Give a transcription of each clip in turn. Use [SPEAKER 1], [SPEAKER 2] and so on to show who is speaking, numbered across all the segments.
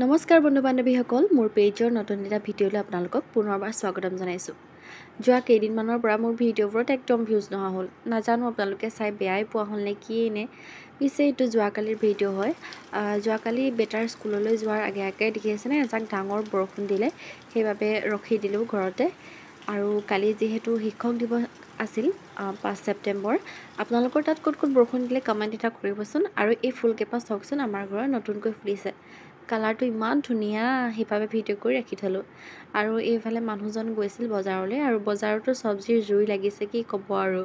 [SPEAKER 1] নমস্কাৰ বন্ধু বান্ধৱীসকল, মোৰ পেজৰ নতুন এটা ভিডিঅ'লৈ আপোনালোকক পুনৰবাৰ স্বাগতম জনাইছোঁ। যোৱা কেইদিনমানৰ পৰা মোৰ ভিডিঅ'বোৰত একদম ভিউজ নহা হ'ল। নাজানো আপোনালোকে চাই বেয়াই পোৱা হ'ল নে কিয়ে নে। পিছে এইটো যোৱাকালিৰ ভিডিঅ' হয়। যোৱাকালি বেটাৰ স্কুললৈ যোৱাৰ আগে আগে দেখি আছেনে এজাক ডাঙৰ বৰষুণ দিলে, সেইবাবে ৰখি দিলোঁ ঘৰতে। আৰু কালি যিহেতু শিক্ষক দিৱস আছিল 5 ছেপ্টেম্বৰ, আপোনালোকৰ তাত ক'ত ক'ত বৰষুণ দিলে কমেণ্ট এটা কৰিবচোন। আৰু এই ফুলকেইপাহ চাওকচোন, আমাৰ ঘৰত নতুনকৈ ফুলিছে। কালাৰটো ইমান ধুনীয়া, সেইভাৱে ভিডিঅ' কৰি ৰাখি থলোঁ। আৰু এইফালে মানুহজন গৈছিল বজাৰলৈ, আৰু বজাৰতো চব্জিৰ জুই লাগিছে কি ক'ব আৰু।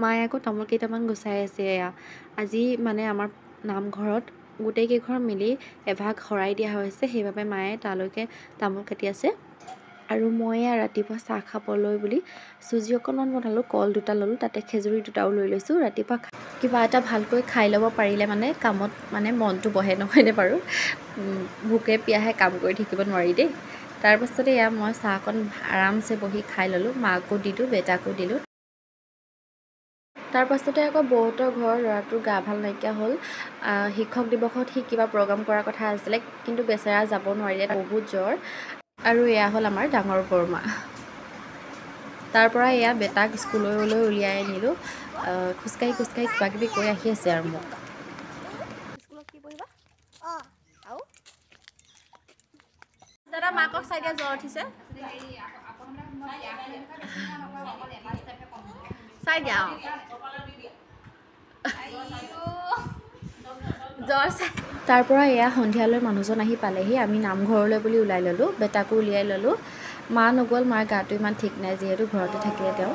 [SPEAKER 1] মায়ে আকৌ তামোল কেইটামান গুচাই আছে। আজি মানে আমাৰ নামঘৰত গোটেইকেইঘৰ মিলি এভাগ শৰাই দিয়া হৈছে, সেইবাবে মায়ে তালৈকে তামোল কাটি আছে। আৰু মই ৰাতিপুৱা চাহ খাবলৈ বুলি চুজি অকণমান বনালোঁ, কল দুটা ল'লোঁ, তাতে খেজুৰি দুটাও লৈ লৈছোঁ। ৰাতিপুৱা কিবা এটা ভালকৈ খাই ল'ব পাৰিলে মানে কামত মানে মনটো বহে, নহয়নে বাৰু? ভোকে পিয়াহে কাম কৰি থাকিব নোৱাৰি দেই। তাৰপাছতে মই চাহকণ আৰামছে বহি খাই ল'লোঁ, মাকো দিলোঁ, বেটাকো দিলোঁ। তাৰপাছতে আকৌ বৌহঁতৰ ঘৰৰ ল'ৰাটোৰ গা ভাল নাইকিয়া হ'ল। শিক্ষক দিৱসত সি কিবা প্ৰগ্ৰাম কৰাৰ কথা আছিলে, কিন্তু বেচেৰা যাব নোৱাৰিলে, বহুত জ্বৰ। আৰু এয়া হ'ল আমাৰ ডাঙৰ বৰমা। তাৰপৰা বেটাক স্কুললৈ উলিয়াই আনিলোঁ। খোজকাঢ়ি খোজকাঢ়ি কিবা কিবি কৈ আহি আছে আৰু মোক। স্কুলত কি পঢ়িবা? দাদা মাকক চাই দিয়া, জ্বৰ উঠিছে। চাই দিয়া জ্বৰ চাই। তাৰপৰা সন্ধিয়ালৈ মানুহজন আহি পালেহি। আমি নামঘৰলৈ বুলি ওলাই ল'লোঁ, বেটাকো উলিয়াই ল'লোঁ। মা নগ'ল, মাৰ গাটো ইমান ঠিক নাই, যিহেতু ঘৰতে থাকিলে তেওঁ।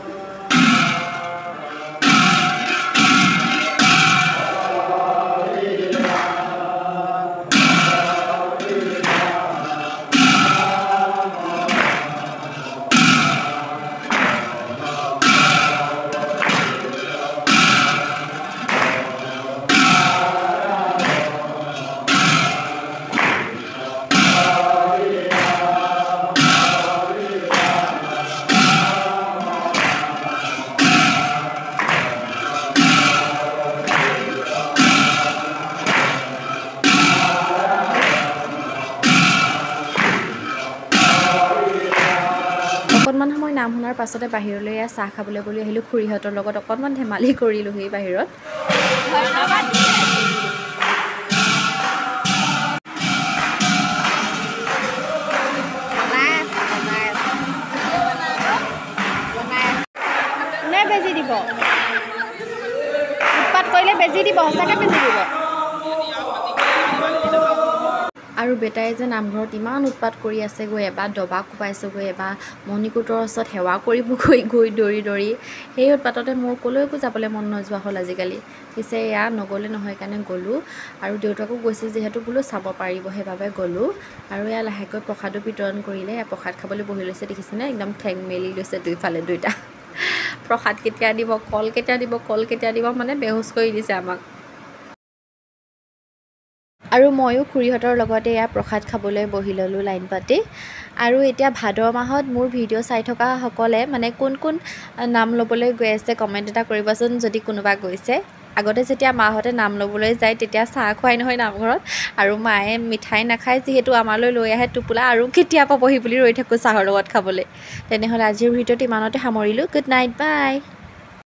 [SPEAKER 1] অকণমান সময় নাম শুনাৰ পাছতে বাহিৰলৈ চাহ খাবলৈ বুলি আহিলোঁ। খুৰীহঁতৰ লগত অকণমান ধেমালি কৰিলোঁহি বাহিৰত। কোনে বেজি দিব? উৎপাত কৰিলে বেজি দিব, সঁচাকৈ বেজি দিব। আৰু বেটাই যে নামঘৰত ইমান উৎপাত কৰি আছেগৈ, এবাৰ দবা কোবাইছেগৈ, এবাৰ মণিকূটৰ ওচৰত সেৱা কৰিবগৈ গৈ দৌৰি দৌৰি। সেই উৎপাততে মোৰ ক'লৈকো যাবলৈ মন নোযোৱা হ'ল আজিকালি। পিছে নগ'লে নহয় কাৰণে গ'লোঁ। আৰু দেউতাকো গৈছিল যিহেতু বোলো চাব পাৰিব, সেইবাবে গ'লোঁ। আৰু লাহেকৈ প্ৰসাদো বিতৰণ কৰিলে। প্ৰসাদ খাবলৈ বহি লৈছে, দেখিছেনে? একদম ঠেং মেলি লৈছে দুইফালে দুইটা। প্ৰসাদ কেতিয়া দিব, কল কেতিয়া দিব, কল কেতিয়া দিব, মানে বেহুচ কৰি দিছে আমাক। আৰু ময়ো খুৰীহঁতৰ লগতে প্ৰসাদ খাবলৈ বহি ল'লোঁ লাইন পাতি। আৰু এতিয়া ভাদ মাহত মোৰ ভিডিঅ' চাই থকা সকলে মানে কোন কোন নাম ল'বলৈ গৈ আছে কমেণ্ট এটা কৰিবাচোন, যদি কোনোবা গৈছে। আগতে যেতিয়া মাহঁতে নাম ল'বলৈ যায়, তেতিয়া চাহ খুৱাই নহয় নামঘৰত। আৰু মায়ে মিঠাই নাখায় যিহেতু আমালৈ লৈ আহে টোপোলা, আৰু কেতিয়া পাবহি বুলি ৰৈ থাকোঁ চাহৰ লগত খাবলৈ। তেনেহ'লে আজিৰ ভিডিঅ'টো ইমানতে সামৰিলোঁ। গুড নাইট, বাই।